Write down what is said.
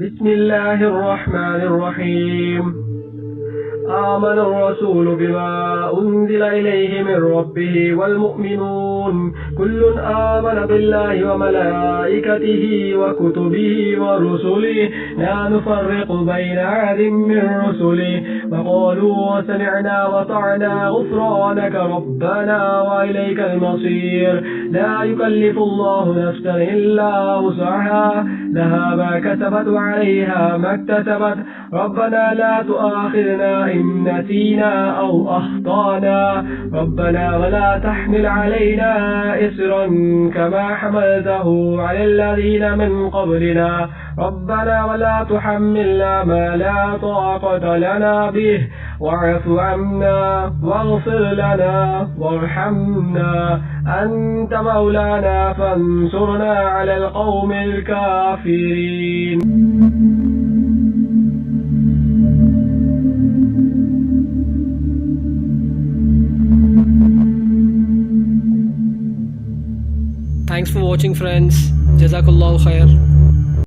بسم الله الرحمن الرحيم. آمن الرسول بما أنزل إليه من ربه والمؤمنون كل آمن بالله وملائكته وكتبه ورسله لا نفرق بين أحد من رسله وقالوا سمعنا وطعنا غفرانك ربنا وإليك المصير. لا يكلف الله نفسا إلا وسعها لها ما كسبت وعليها ما اكتسبت ربنا لا تؤاخذنا إن نسينا أو أخطأنا ربنا ولا تحمل علينا إصرا كما حملته على الذين من قبلنا ربنا ولا تحملنا ما لا طاقة لنا به واعف عنا واغفر لنا وارحمنا أنت مولانا فانصرنا على القوم الكافرين. Thanks for watching, friends. Jazakallah khair.